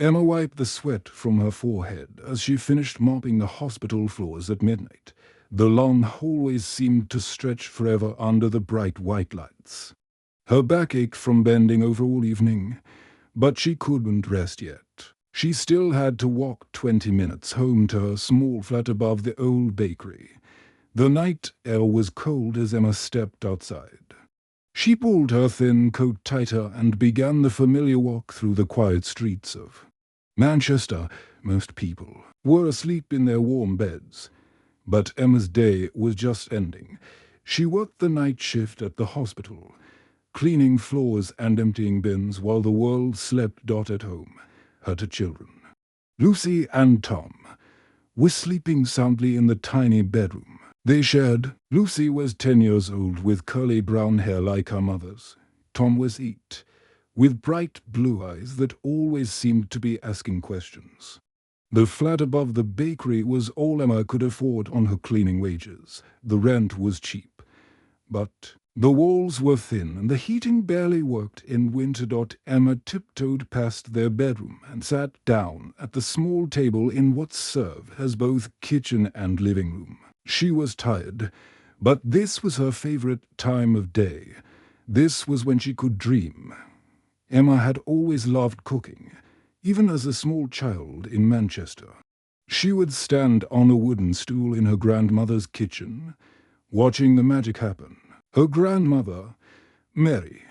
Emma wiped the sweat from her forehead as she finished mopping the hospital floors at midnight. The long hallways seemed to stretch forever under the bright white lights. Her back ached from bending over all evening, but she couldn't rest yet. She still had to walk 20 minutes home to her small flat above the old bakery. The night air was cold as Emma stepped outside. She pulled her thin coat tighter and began the familiar walk through the quiet streets of Manchester. Most people were asleep in their warm beds, but Emma's day was just ending. She worked the night shift at the hospital, cleaning floors and emptying bins while the world slept. At home, her two children, Lucy and Tom, were sleeping soundly in the tiny bedroom they shared. Lucy was 10 years old with curly brown hair like her mother's. Tom was 8, with bright blue eyes that always seemed to be asking questions. The flat above the bakery was all Emma could afford on her cleaning wages. The rent was cheap, but the walls were thin and the heating barely worked in winter. Emma tiptoed past their bedroom and sat down at the small table in what served as both kitchen and living room. She was tired, but this was her favorite time of day. This was when she could dream. Emma had always loved cooking, even as a small child in Manchester. She would stand on a wooden stool in her grandmother's kitchen, watching the magic happen. Her grandmother, Mary,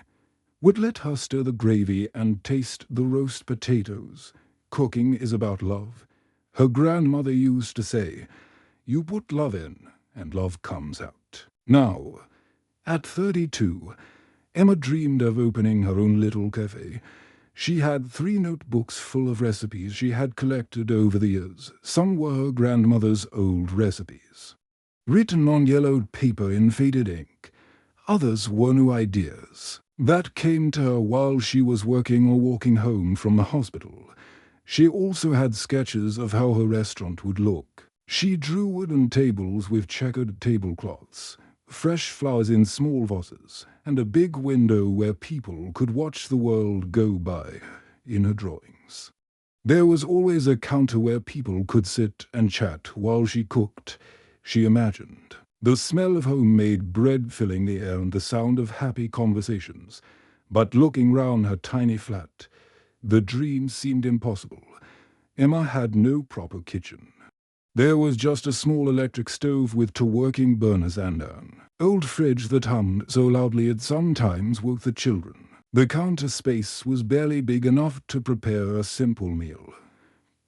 would let her stir the gravy and taste the roast potatoes. Cooking is about love. Her grandmother used to say, "You put love in, and love comes out." Now, at 32, Emma dreamed of opening her own little cafe. She had 3 notebooks full of recipes she had collected over the years. Some were her grandmother's old recipes, written on yellowed paper in faded ink. Others were new ideas that came to her while she was working or walking home from the hospital. She also had sketches of how her restaurant would look. She drew wooden tables with checkered tablecloths, fresh flowers in small vases, and a big window where people could watch the world go by in her drawings. There was always a counter where people could sit and chat while she cooked, she imagined. The smell of homemade bread filling the air and the sound of happy conversations. But looking round her tiny flat, the dream seemed impossible. Emma had no proper kitchen. There was just a small electric stove with 2 working burners and an old fridge that hummed so loudly it sometimes woke the children. The counter space was barely big enough to prepare a simple meal,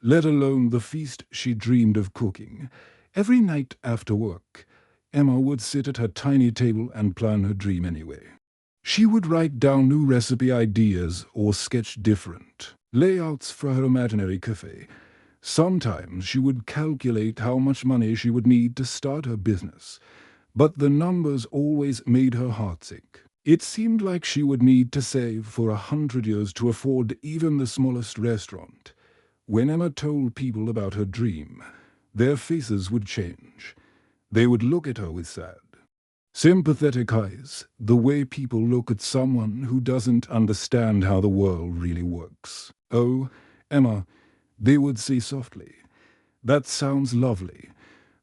let alone the feast she dreamed of cooking. Every night after work, Emma would sit at her tiny table and plan her dream anyway. She would write down new recipe ideas or sketch different layouts for her imaginary cafe. Sometimes she would calculate how much money she would need to start her business, but the numbers always made her heartsick. It seemed like she would need to save for 100 years to afford even the smallest restaurant. When Emma told people about her dream, their faces would change. They would look at her with sad, sympathetic eyes, the way people look at someone who doesn't understand how the world really works. "Oh, Emma," they would say softly, "that sounds lovely,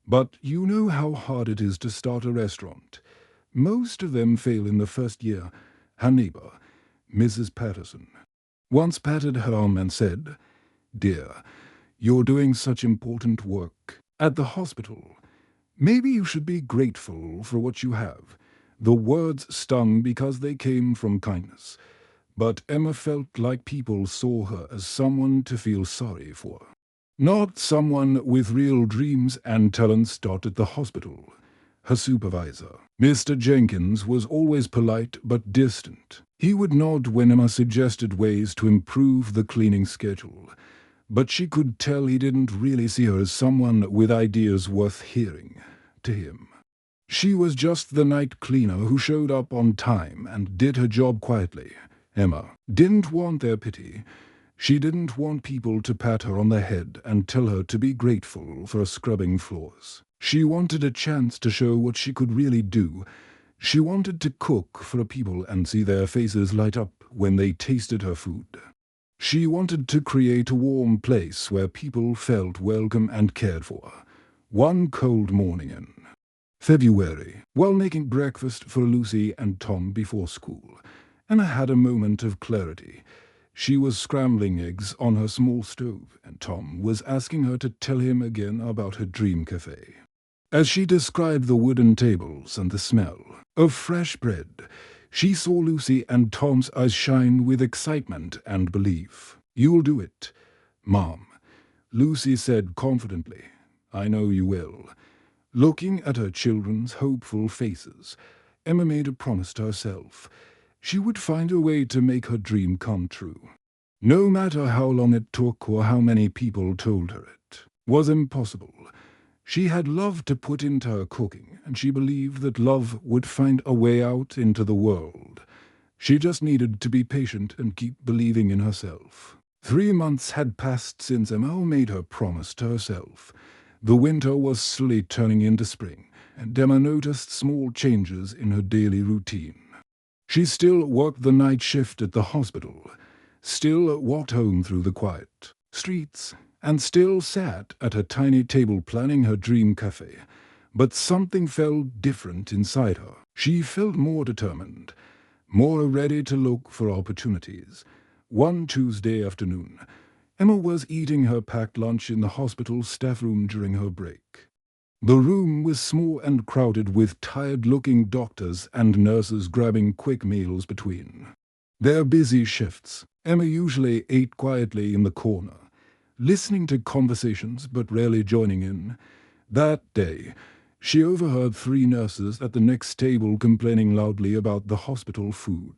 but you know how hard it is to start a restaurant. Most of them fail in the first year." Her neighbor, Mrs. Patterson, once patted her arm and said, "Dear, you're doing such important work at the hospital. Maybe you should be grateful for what you have." The words stung because they came from kindness, but Emma felt like people saw her as someone to feel sorry for, not someone with real dreams and talents. At the hospital, her supervisor, Mr. Jenkins, was always polite but distant. He would nod when Emma suggested ways to improve the cleaning schedule, but she could tell he didn't really see her as someone with ideas worth hearing. To him, she was just the night cleaner who showed up on time and did her job quietly. Emma didn't want their pity. She didn't want people to pat her on the head and tell her to be grateful for scrubbing floors. She wanted a chance to show what she could really do. She wanted to cook for people and see their faces light up when they tasted her food. She wanted to create a warm place where people felt welcome and cared for. One cold morning in February, while making breakfast for Lucy and Tom before school, Emma had a moment of clarity. She was scrambling eggs on her small stove, and Tom was asking her to tell him again about her dream cafe. As she described the wooden tables and the smell of fresh bread, she saw Lucy and Tom's eyes shine with excitement and belief. "You'll do it, Mom," Lucy said confidently. "I know you will." Looking at her children's hopeful faces, Emma made a promise to herself. She would find a way to make her dream come true. No matter how long it took or how many people told her it was impossible. She had love to put into her cooking, and she believed that love would find a way out into the world. She just needed to be patient and keep believing in herself. 3 months had passed since Emma made her promise to herself. The winter was slowly turning into spring, and Emma noticed small changes in her daily routine. She still worked the night shift at the hospital, still walked home through the quiet streets, and still sat at her tiny table planning her dream cafe. But something felt different inside her. She felt more determined, more ready to look for opportunities. One Tuesday afternoon, Emma was eating her packed lunch in the hospital staff room during her break. The room was small and crowded with tired-looking doctors and nurses grabbing quick meals between their busy shifts. Emma usually ate quietly in the corner, listening to conversations but rarely joining in. That day, she overheard 3 nurses at the next table complaining loudly about the hospital food.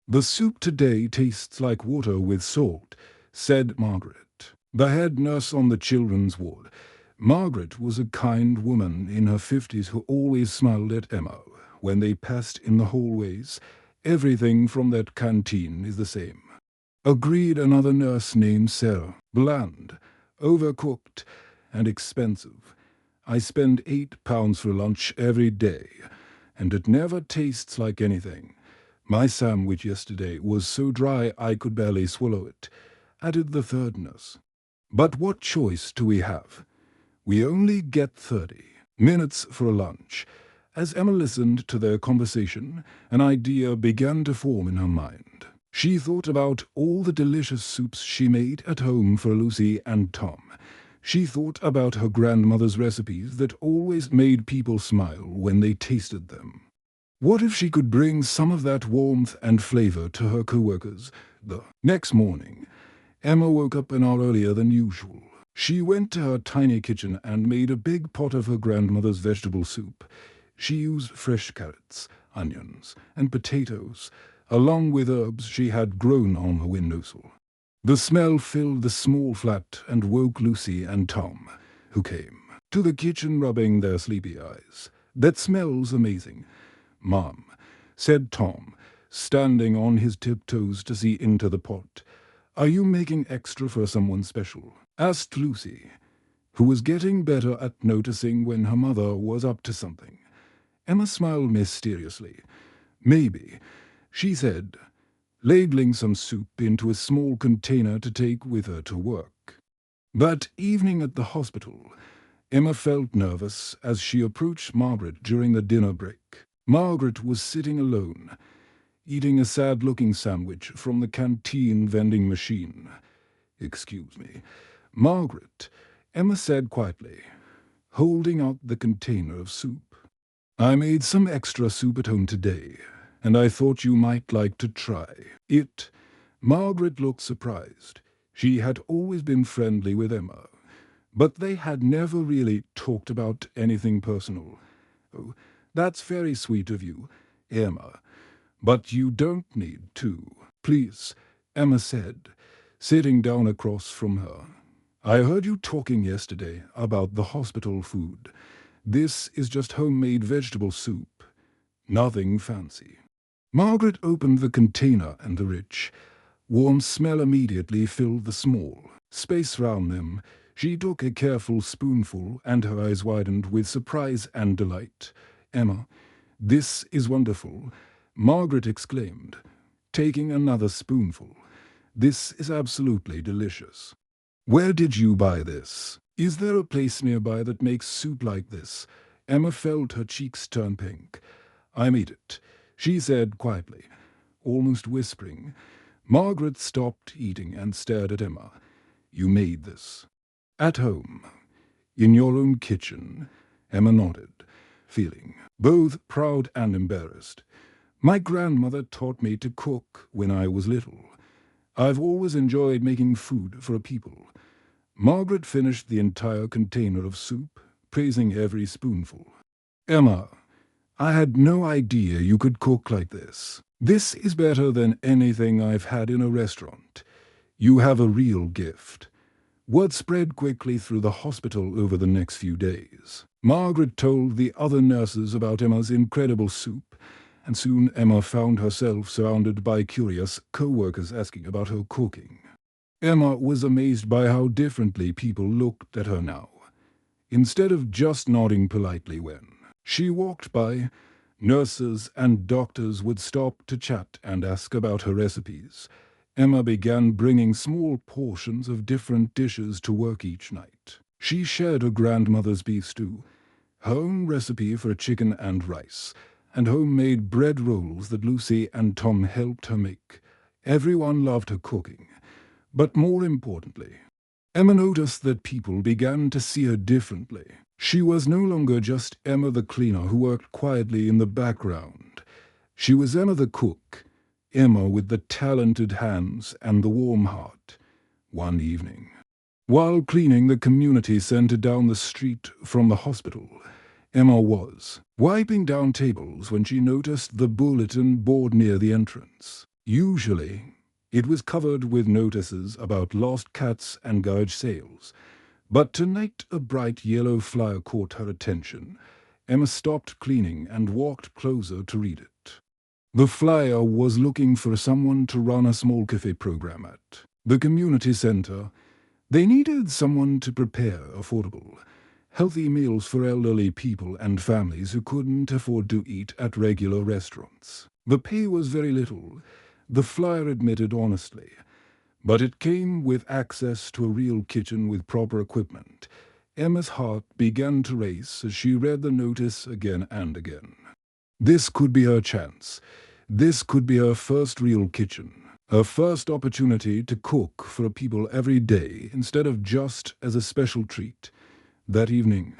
"The soup today tastes like water with salt," said Margaret, the head nurse on the children's ward. Margaret was a kind woman in her 50s who always smiled at Emma when they passed in the hallways. "Everything from that canteen is the same," agreed another nurse named Sarah. "Bland, overcooked, and expensive. I spend £8 for lunch every day, and it never tastes like anything. My sandwich yesterday was so dry I could barely swallow it," added the third nurse. "But what choice do we have? We only get 30 minutes for lunch." As Emma listened to their conversation, an idea began to form in her mind. She thought about all the delicious soups she made at home for Lucy and Tom. She thought about her grandmother's recipes that always made people smile when they tasted them. What if she could bring some of that warmth and flavor to her coworkers? The next morning, Emma woke up an hour earlier than usual. She went to her tiny kitchen and made a big pot of her grandmother's vegetable soup. She used fresh carrots, onions, and potatoes, along with herbs she had grown on her windowsill. The smell filled the small flat and woke Lucy and Tom, who came to the kitchen rubbing their sleepy eyes. "That smells amazing, Mom," said Tom, standing on his tiptoes to see into the pot. "Are you making extra for someone special?" asked Lucy, who was getting better at noticing when her mother was up to something. Emma smiled mysteriously. "Maybe," she said, ladling some soup into a small container to take with her to work. That evening at the hospital, Emma felt nervous as she approached Margaret during the dinner break. Margaret was sitting alone, eating a sad-looking sandwich from the canteen vending machine. "Excuse me, Margaret," Emma said quietly, holding out the container of soup. "I made some extra soup at home today, and I thought you might like to try it." Margaret looked surprised. She had always been friendly with Emma, but they had never really talked about anything personal. "Oh, that's very sweet of you, Emma, but you don't need to. Please," Emma said, sitting down across from her. "I heard you talking yesterday about the hospital food. This is just homemade vegetable soup. Nothing fancy." Margaret opened the container and the rich, warm smell immediately filled the small space round them. She took a careful spoonful and her eyes widened with surprise and delight. "Emma, this is wonderful," Margaret exclaimed, taking another spoonful. This is absolutely delicious. Where did you buy this? Is there a place nearby that makes soup like this? Emma felt her cheeks turn pink. I made it, she said quietly, almost whispering. Margaret stopped eating and stared at Emma. You made this? At home? In your own kitchen? Emma nodded, feeling both proud and embarrassed. My grandmother taught me to cook when I was little. I've always enjoyed making food for people. Margaret finished the entire container of soup, praising every spoonful. Emma, I had no idea you could cook like this. This is better than anything I've had in a restaurant. You have a real gift. Word spread quickly through the hospital over the next few days. Margaret told the other nurses about Emma's incredible soup, and soon Emma found herself surrounded by curious co-workers asking about her cooking. Emma was amazed by how differently people looked at her now. Instead of just nodding politely when she walked by, nurses and doctors would stop to chat and ask about her recipes. Emma began bringing small portions of different dishes to work each night. She shared her grandmother's beef stew, her own recipe for chicken and rice, and homemade bread rolls that Lucy and Tom helped her make. Everyone loved her cooking, but more importantly, Emma noticed that people began to see her differently. She was no longer just Emma the cleaner who worked quietly in the background. She was Emma the cook, Emma with the talented hands and the warm heart. One evening, while cleaning the community center down the street from the hospital, Emma was wiping down tables when she noticed the bulletin board near the entrance. Usually, it was covered with notices about lost cats and garage sales. But tonight a bright yellow flyer caught her attention. Emma stopped cleaning and walked closer to read it. The flyer was looking for someone to run a small cafe program at the community center. They needed someone to prepare affordable, healthy meals for elderly people and families who couldn't afford to eat at regular restaurants. The pay was very little, the flyer admitted honestly, but it came with access to a real kitchen with proper equipment. Emma's heart began to race as she read the notice again and again. This could be her chance. This could be her first real kitchen. Her first opportunity to cook for people every day instead of just as a special treat. That evening,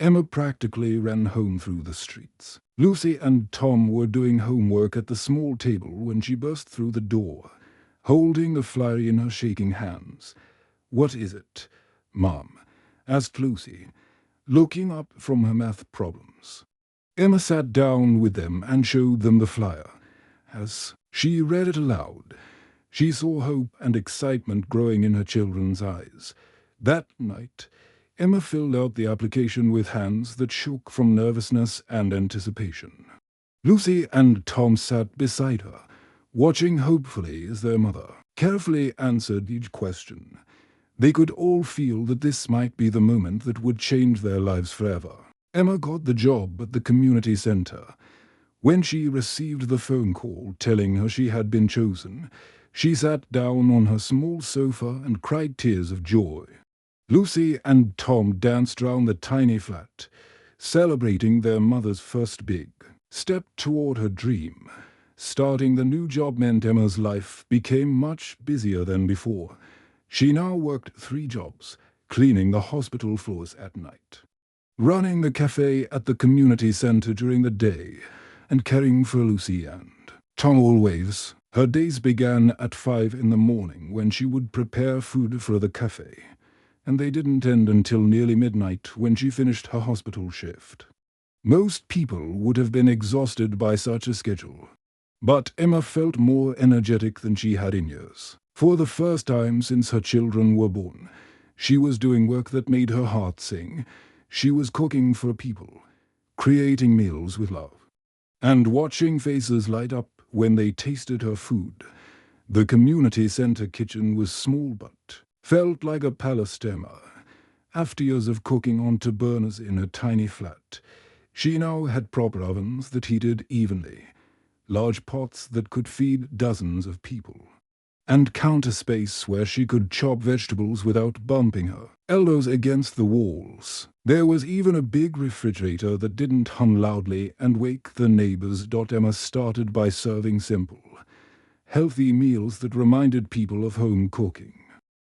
Emma practically ran home through the streets. Lucy and Tom were doing homework at the small table when she burst through the door, holding the flyer in her shaking hands. "What is it, Mom?" asked Lucy, looking up from her math problems. Emma sat down with them and showed them the flyer. As she read it aloud, she saw hope and excitement growing in her children's eyes. That night, Emma filled out the application with hands that shook from nervousness and anticipation. Lucy and Tom sat beside her, watching hopefully as their mother carefully answered each question. They could all feel that this might be the moment that would change their lives forever. Emma got the job at the community center. When she received the phone call telling her she had been chosen, she sat down on her small sofa and cried tears of joy. Lucy and Tom danced round the tiny flat, celebrating their mother's first big step toward her dream. Starting the new job meant Emma's life became much busier than before. She now worked 3 jobs, cleaning the hospital floors at night, running the cafe at the community center during the day, and caring for Lucy and Tom always. Her days began at 5 in the morning when she would prepare food for the cafe, and they didn't end until nearly midnight when she finished her hospital shift. Most people would have been exhausted by such a schedule, but Emma felt more energetic than she had in years. For the first time since her children were born, she was doing work that made her heart sing. She was cooking for people, creating meals with love, and watching faces light up when they tasted her food. The community center kitchen was small but felt like a palace to Emma. After years of cooking onto burners in a tiny flat, she now had proper ovens that heated evenly, large pots that could feed dozens of people. and counter space where she could chop vegetables without bumping her elbows against the walls. There was even a big refrigerator that didn't hum loudly and wake the neighbors. Emma started by serving simple, healthy meals that reminded people of home cooking.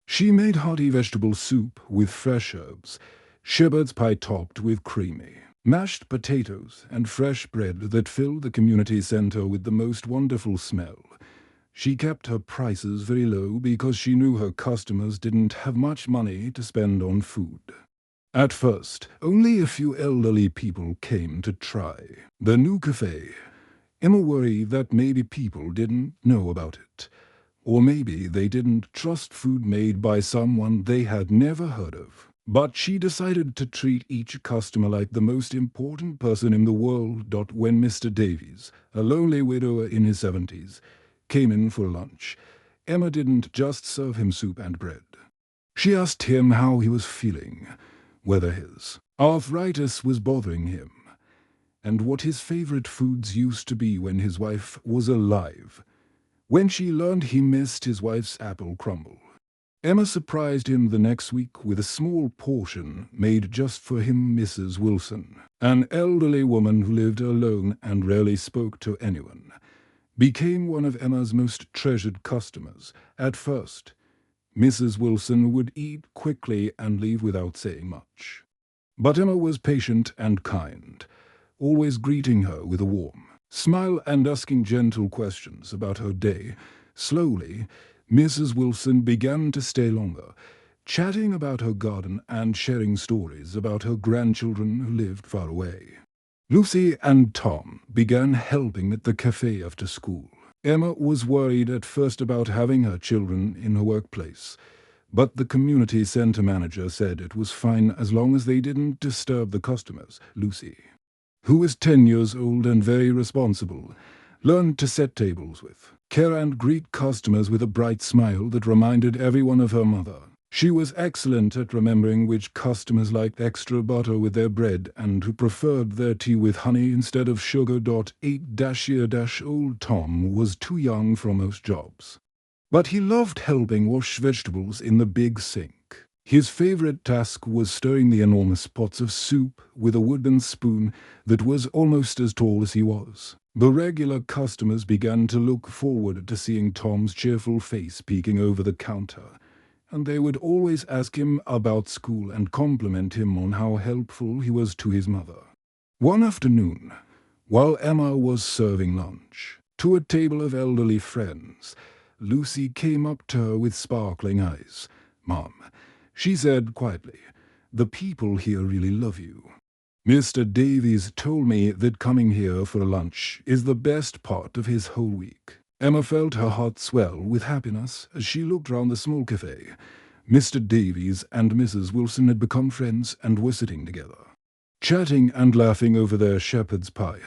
She made hearty vegetable soup with fresh herbs, shepherd's pie topped with creamy, mashed potatoes, and fresh bread that filled the community center with the most wonderful smell. She kept her prices very low because she knew her customers didn't have much money to spend on food. At first, only a few elderly people came to try the new cafe. Emma worried that maybe people didn't know about it, or maybe they didn't trust food made by someone they had never heard of. But she decided to treat each customer like the most important person in the world. When Mr. Davies, a lonely widower in his 70s, came in for lunch, Emma didn't just serve him soup and bread. She asked him how he was feeling, whether his arthritis was bothering him, and what his favorite foods used to be when his wife was alive. When she learned he missed his wife's apple crumble, Emma surprised him the next week with a small portion made just for him. Mrs. Wilson, an elderly woman who lived alone and rarely spoke to anyone, became one of Emma's most treasured customers. At first, Mrs. Wilson would eat quickly and leave without saying much. But Emma was patient and kind, always greeting her with a warm smile and asking gentle questions about her day. Slowly, Mrs. Wilson began to stay longer, chatting about her garden and sharing stories about her grandchildren who lived far away. Lucy and Tom began helping at the cafe after school. Emma was worried at first about having her children in her workplace, but the community center manager said it was fine as long as they didn't disturb the customers. Lucy, who was 10 years old and very responsible, learned to set tables with care and greet customers with a bright smile that reminded everyone of her mother. She was excellent at remembering which customers liked extra butter with their bread and who preferred their tea with honey instead of sugar. 8-year-old Tom was too young for most jobs, but he loved helping wash vegetables in the big sink. His favorite task was stirring the enormous pots of soup with a wooden spoon that was almost as tall as he was. The regular customers began to look forward to seeing Tom's cheerful face peeking over the counter, and they would always ask him about school and compliment him on how helpful he was to his mother. One afternoon, while Emma was serving lunch to a table of elderly friends, Lucy came up to her with sparkling eyes. "Mom," she said quietly, "the people here really love you. Mr. Davies told me that coming here for lunch is the best part of his whole week." Emma felt her heart swell with happiness as she looked round the small cafe. Mr. Davies and Mrs. Wilson had become friends and were sitting together, chatting and laughing over their shepherd's pie.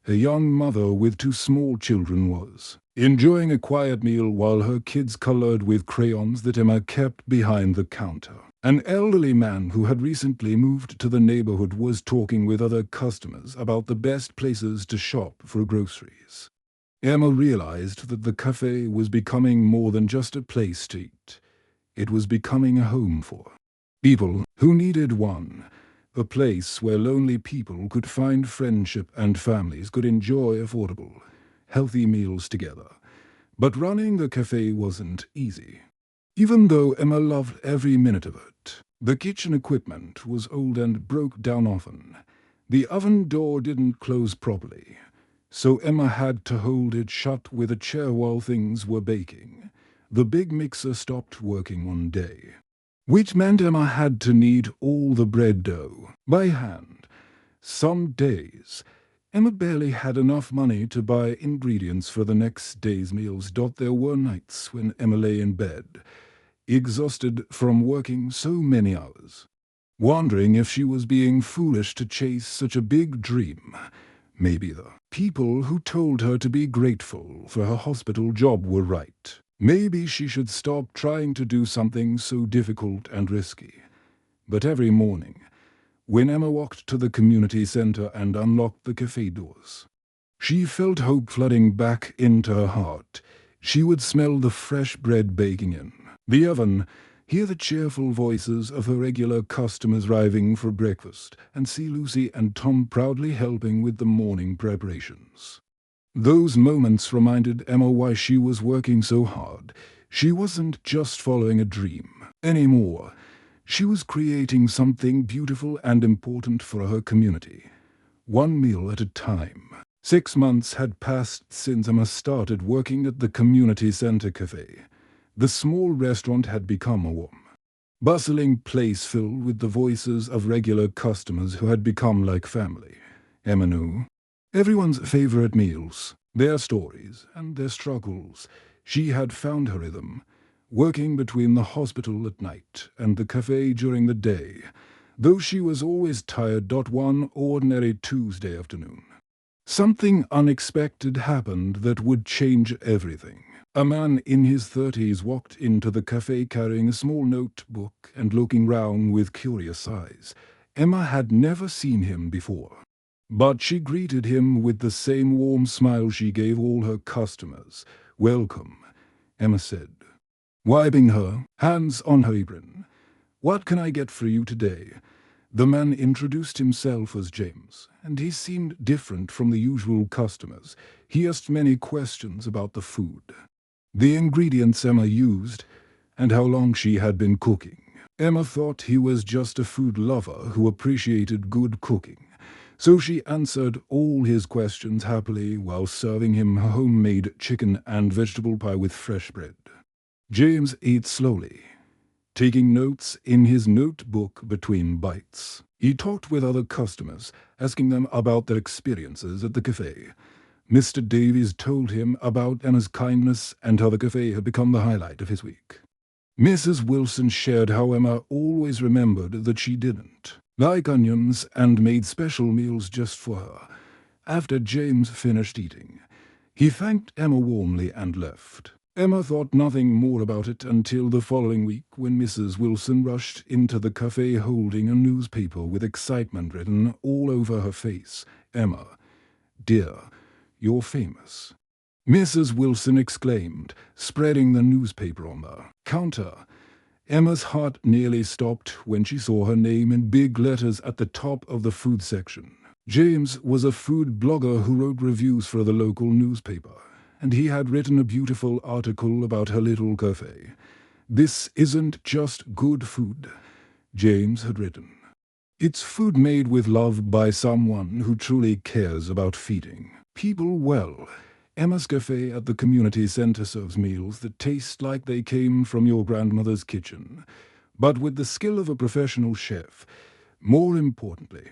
A young mother with 2 small children was enjoying a quiet meal while her kids colored with crayons that Emma kept behind the counter. An elderly man who had recently moved to the neighborhood was talking with other customers about the best places to shop for groceries. Emma realized that the cafe was becoming more than just a place to eat. It was becoming a home for people who needed one, a place where lonely people could find friendship and families could enjoy affordable, healthy meals together. But running the cafe wasn't easy. Even though Emma loved every minute of it, the kitchen equipment was old and broke down often. The oven door didn't close properly, so Emma had to hold it shut with a chair while things were baking. The big mixer stopped working one day, which meant Emma had to knead all the bread dough by hand. Some days, Emma barely had enough money to buy ingredients for the next day's meals. There were nights when Emma lay in bed, exhausted from working so many hours, wondering if she was being foolish to chase such a big dream. Maybe the people who told her to be grateful for her hospital job were right. Maybe she should stop trying to do something so difficult and risky. But every morning, when Emma walked to the community center and unlocked the cafe doors, she felt hope flooding back into her heart. She would smell the fresh bread baking in the oven, hear the cheerful voices of her regular customers arriving for breakfast, and see Lucy and Tom proudly helping with the morning preparations. Those moments reminded Emma why she was working so hard. She wasn't just following a dream anymore. She was creating something beautiful and important for her community, one meal at a time. 6 months had passed since Emma started working at the community center cafe. The small restaurant had become a warm, bustling place filled with the voices of regular customers who had become like family. Emma knew everyone's favorite meals, their stories, and their struggles. She had found her rhythm, working between the hospital at night and the cafe during the day, though she was always tired. One ordinary Tuesday afternoon, something unexpected happened that would change everything. A man in his 30s walked into the cafe carrying a small notebook and looking round with curious eyes. Emma had never seen him before, but she greeted him with the same warm smile she gave all her customers. "Welcome," Emma said, wiping her hands on her apron. "What can I get for you today?" The man introduced himself as James, and he seemed different from the usual customers. He asked many questions about the food, the ingredients Emma used, and how long she had been cooking. Emma thought he was just a food lover who appreciated good cooking, so she answered all his questions happily while serving him homemade chicken and vegetable pie with fresh bread. James ate slowly, taking notes in his notebook between bites. He talked with other customers, asking them about their experiences at the cafe. Mr. Davies told him about Emma's kindness and how the cafe had become the highlight of his week. Mrs. Wilson shared how Emma always remembered that she didn't like onions and made special meals just for her. After James finished eating, he thanked Emma warmly and left. Emma thought nothing more about it until the following week when Mrs. Wilson rushed into the cafe holding a newspaper with excitement written all over her face. "Emma, dear, you're famous," Mrs. Wilson exclaimed, spreading the newspaper on the counter. Emma's heart nearly stopped when she saw her name in big letters at the top of the food section. James was a food blogger who wrote reviews for the local newspaper, and he had written a beautiful article about her little cafe. "This isn't just good food," James had written. "It's food made with love by someone who truly cares about feeding people well." Emma's Cafe at the community center serves meals that taste like they came from your grandmother's kitchen, but with the skill of a professional chef. More importantly,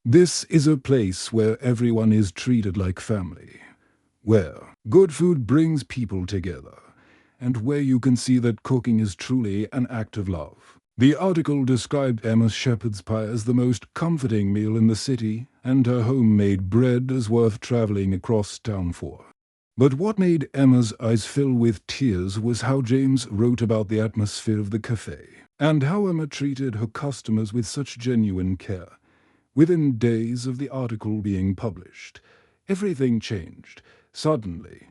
this is a place where everyone is treated like family, where good food brings people together, and where you can see that cooking is truly an act of love. The article described Emma's shepherd's pie as the most comforting meal in the city, and her homemade bread as worth traveling across town for. But what made Emma's eyes fill with tears was how James wrote about the atmosphere of the cafe, and how Emma treated her customers with such genuine care. Within days of the article being published, everything changed. Suddenly,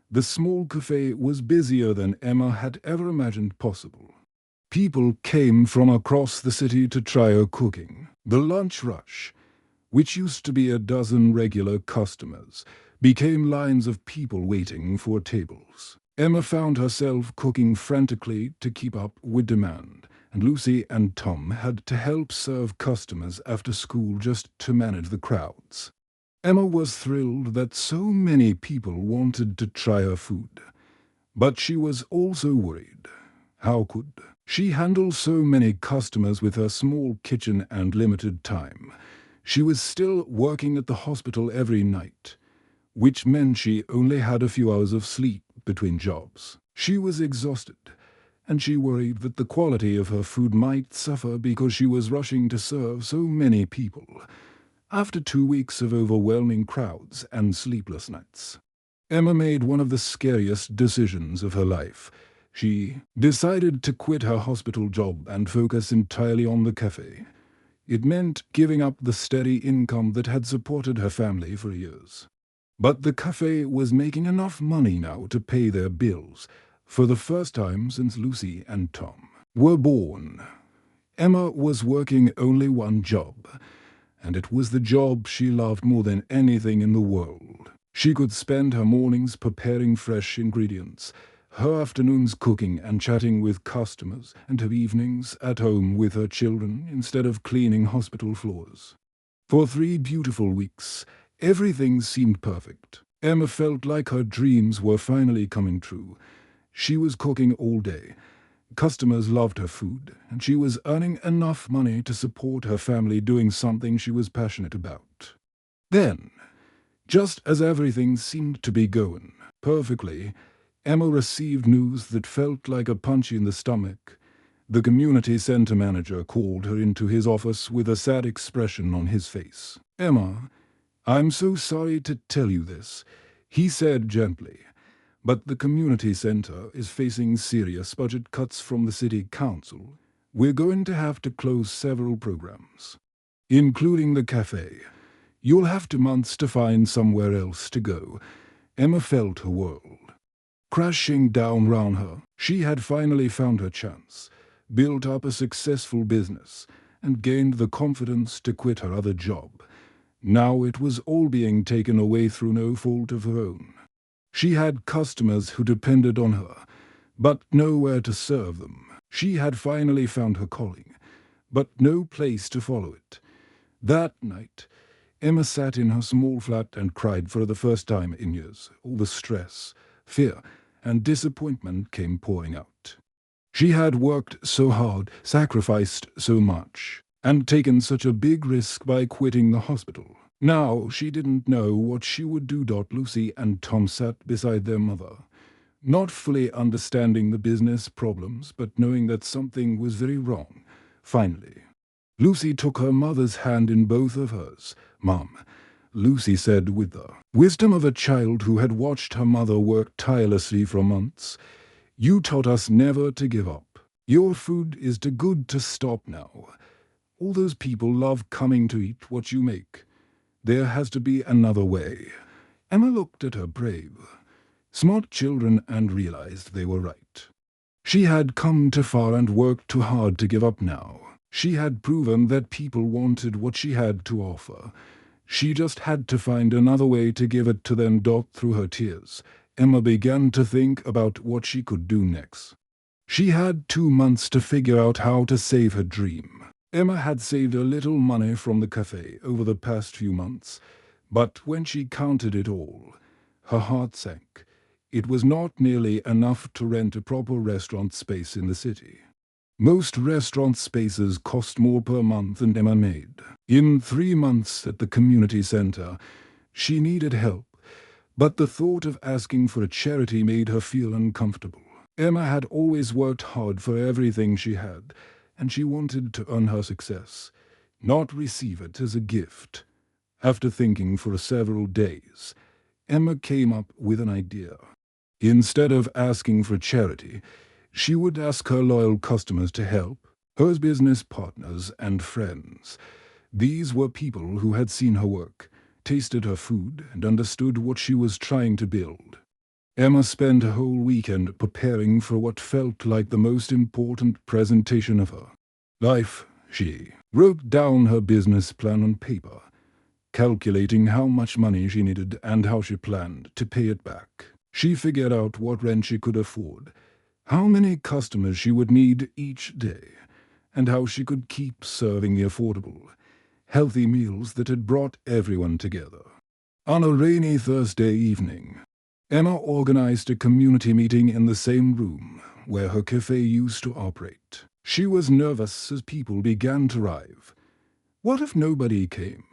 the small cafe was busier than Emma had ever imagined possible. People came from across the city to try her cooking. The lunch rush, which used to be a dozen regular customers, became lines of people waiting for tables. Emma found herself cooking frantically to keep up with demand, and Lucy and Tom had to help serve customers after school just to manage the crowds. Emma was thrilled that so many people wanted to try her food, but she was also worried. How could she handle so many customers with her small kitchen and limited time? She was still working at the hospital every night, which meant she only had a few hours of sleep between jobs. She was exhausted, and she worried that the quality of her food might suffer because she was rushing to serve so many people. After 2 weeks of overwhelming crowds and sleepless nights, Emma made one of the scariest decisions of her life. She decided to quit her hospital job and focus entirely on the cafe. It meant giving up the steady income that had supported her family for years. But the cafe was making enough money now to pay their bills, for the first time since Lucy and Tom were born. Emma was working only one job, and it was the job she loved more than anything in the world. She could spend her mornings preparing fresh ingredients, her afternoons cooking and chatting with customers, and her evenings at home with her children instead of cleaning hospital floors. For 3 beautiful weeks, everything seemed perfect. Emma felt like her dreams were finally coming true. She was cooking all day. Customers loved her food, and she was earning enough money to support her family doing something she was passionate about. Then, just as everything seemed to be going perfectly, Emma received news that felt like a punch in the stomach. The community center manager called her into his office with a sad expression on his face. "Emma, I'm so sorry to tell you this," he said gently, "but the community center is facing serious budget cuts from the city council. We're going to have to close several programs, including the cafe. You'll have 2 months to find somewhere else to go." Emma felt her world crashing down round her. She had finally found her chance, built up a successful business, and gained the confidence to quit her other job. Now it was all being taken away through no fault of her own. She had customers who depended on her, but nowhere to serve them. She had finally found her calling, but no place to follow it. That night, Emma sat in her small flat and cried for the first time in years. All the stress, fear, and disappointment came pouring out. She had worked so hard, sacrificed so much, and taken such a big risk by quitting the hospital. Now she didn't know what she would do. Lucy and Tom sat beside their mother, not fully understanding the business problems, but knowing that something was very wrong. Finally, Lucy took her mother's hand in both of hers. "Mom," Lucy said with the wisdom of a child who had watched her mother work tirelessly for months, "you taught us never to give up. Your food is too good to stop now. All those people love coming to eat what you make. There has to be another way." Emma looked at her brave, smart children and realized they were right. She had come too far and worked too hard to give up now. She had proven that people wanted what she had to offer. She just had to find another way to give it to them. Through her tears, Emma began to think about what she could do next. She had 2 months to figure out how to save her dream. Emma had saved a little money from the cafe over the past few months, but when she counted it all, her heart sank. It was not nearly enough to rent a proper restaurant space in the city. Most restaurant spaces cost more per month than Emma made. In 3 months at the community center, she needed help, but the thought of asking for a charity made her feel uncomfortable. Emma had always worked hard for everything she had, and she wanted to earn her success, not receive it as a gift. After thinking for several days, Emma came up with an idea. Instead of asking for charity, she would ask her loyal customers to help, her business partners and friends. These were people who had seen her work, tasted her food, and understood what she was trying to build. Emma spent a whole weekend preparing for what felt like the most important presentation of her life. She wrote down her business plan on paper, calculating how much money she needed and how she planned to pay it back. She figured out what rent she could afford, how many customers she would need each day, and how she could keep serving the affordable, healthy meals that had brought everyone together. On a rainy Thursday evening, Emma organized a community meeting in the same room where her cafe used to operate. She was nervous as people began to arrive. What if nobody came?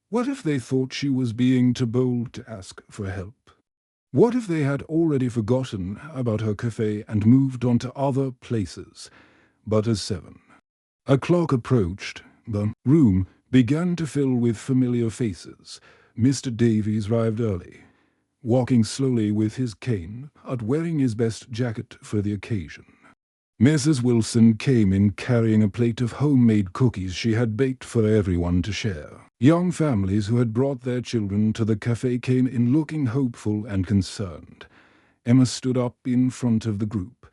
What if they thought she was being too bold to ask for help? What if they had already forgotten about her cafe and moved on to other places? But as 7 o'clock approached, the room began to fill with familiar faces. Mr. Davies arrived early, walking slowly with his cane, but wearing his best jacket for the occasion. Mrs. Wilson came in carrying a plate of homemade cookies she had baked for everyone to share. Young families who had brought their children to the cafe came in looking hopeful and concerned. Emma stood up in front of the group,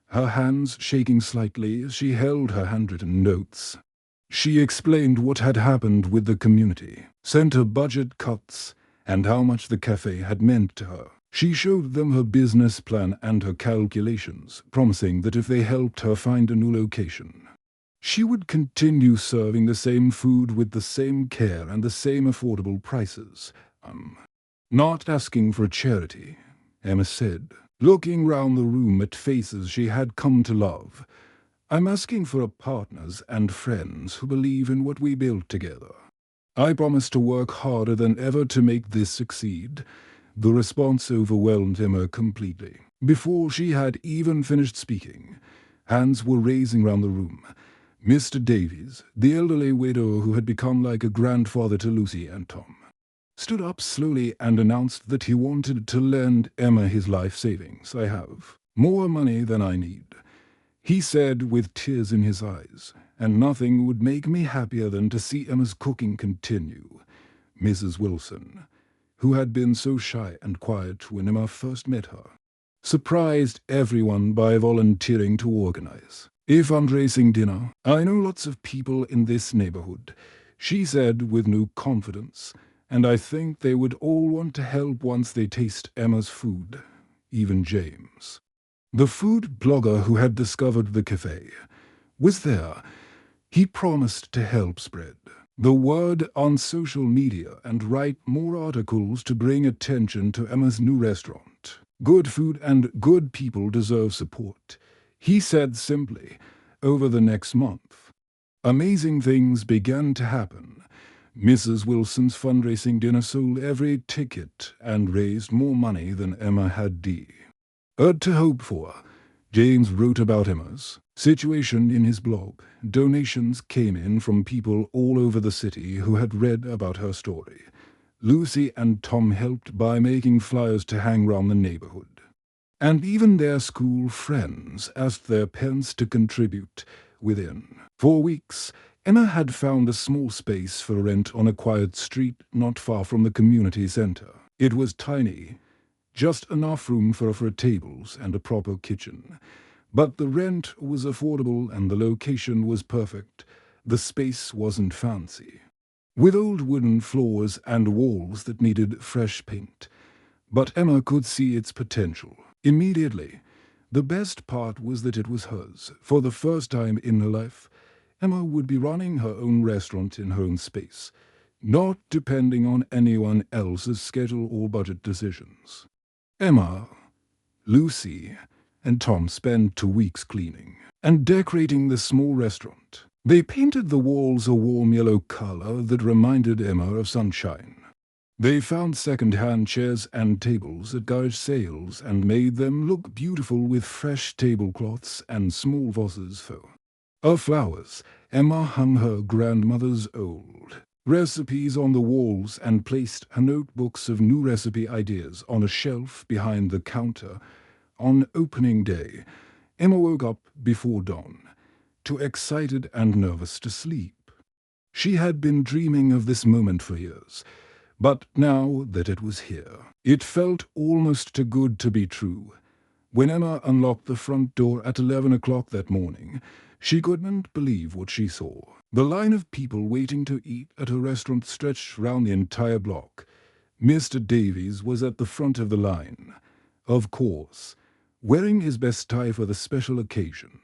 her hands shaking slightly as she held her handwritten notes. She explained what had happened with the community, sent her budget cuts, and how much the cafe had meant to her. She showed them her business plan and her calculations, promising that if they helped her find a new location, she would continue serving the same food with the same care and the same affordable prices. Not asking for charity, Emma said, looking round the room at faces she had come to love. I'm asking for partners and friends who believe in what we built together. I promise to work harder than ever to make this succeed. The response overwhelmed Emma completely. Before she had even finished speaking, hands were raising round the room. Mr. Davies, the elderly widower who had become like a grandfather to Lucy and Tom, stood up slowly and announced that he wanted to lend Emma his life savings. I have more money than I need, he said with tears in his eyes, and nothing would make me happier than to see Emma's cooking continue. Mrs. Wilson, who had been so shy and quiet when Emma first met her, surprised everyone by volunteering to organize a fundraising dinner. I know lots of people in this neighborhood, she said with new confidence, and I think they would all want to help once they taste Emma's food, even James. The food blogger who had discovered the cafe was there. He promised to help spread the word on social media and write more articles to bring attention to Emma's new restaurant. Good food and good people deserve support, he said simply. Over the next month, amazing things began to happen. Mrs. Wilson's fundraising dinner sold every ticket and raised more money than Emma had to hope for. James wrote about Emma's situation in his blog. Donations came in from people all over the city who had read about her story. Lucy and Tom helped by making flyers to hang round the neighborhood. And even their school friends asked their parents to contribute. Within 4 weeks, Emma had found a small space for rent on a quiet street not far from the community center. It was tiny, just enough room for tables and a proper kitchen. But the rent was affordable and the location was perfect. The space wasn't fancy, with old wooden floors and walls that needed fresh paint. But Emma could see its potential immediately. The best part was that it was hers. For the first time in her life, Emma would be running her own restaurant in her own space, not depending on anyone else's schedule or budget decisions. Emma, Lucy, and Tom spent 2 weeks cleaning and decorating the small restaurant. They painted the walls a warm yellow color that reminded Emma of sunshine. They found second-hand chairs and tables at garage sales and made them look beautiful with fresh tablecloths and small vases full of flowers. Emma hung her grandmother's old recipes on the walls and placed her notebooks of new recipe ideas on a shelf behind the counter. On opening day, Emma woke up before dawn, too excited and nervous to sleep. She had been dreaming of this moment for years, but now that it was here, it felt almost too good to be true. When Emma unlocked the front door at 11 o'clock that morning, she couldn't believe what she saw. The line of people waiting to eat at a restaurant stretched round the entire block. Mr. Davies was at the front of the line, of course, wearing his best tie for the special occasion.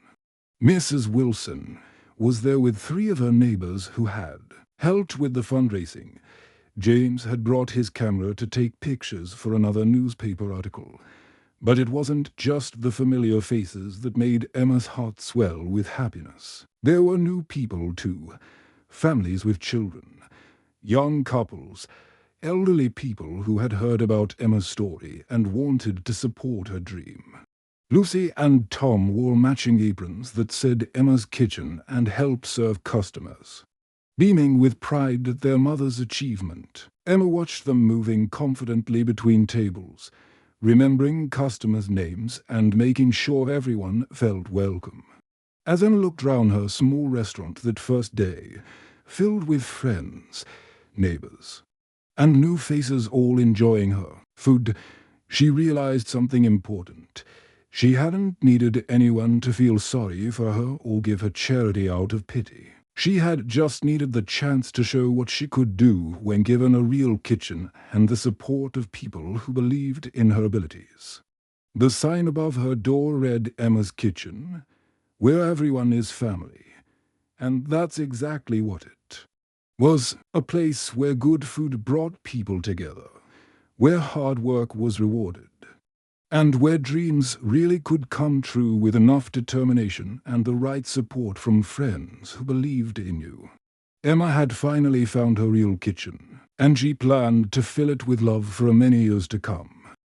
Mrs. Wilson was there with 3 of her neighbors who had helped with the fundraising. James had brought his camera to take pictures for another newspaper article. But it wasn't just the familiar faces that made Emma's heart swell with happiness. There were new people, too. Families with children, young couples, elderly people who had heard about Emma's story and wanted to support her dream. Lucy and Tom wore matching aprons that said Emma's Kitchen and helped serve customers. Beaming with pride at their mother's achievement, Emma watched them moving confidently between tables, remembering customers' names and making sure everyone felt welcome. As Emma looked round her small restaurant that first day, filled with friends, neighbors, and new faces all enjoying her food. She realized something important. She hadn't needed anyone to feel sorry for her or give her charity out of pity. She had just needed the chance to show what she could do when given a real kitchen and the support of people who believed in her abilities. The sign above her door read Emma's Kitchen, where everyone is family. And that's exactly what it was, a place where good food brought people together, where hard work was rewarded, and where dreams really could come true with enough determination and the right support from friends who believed in you. Emma had finally found her real kitchen, and she planned to fill it with love for many years to come.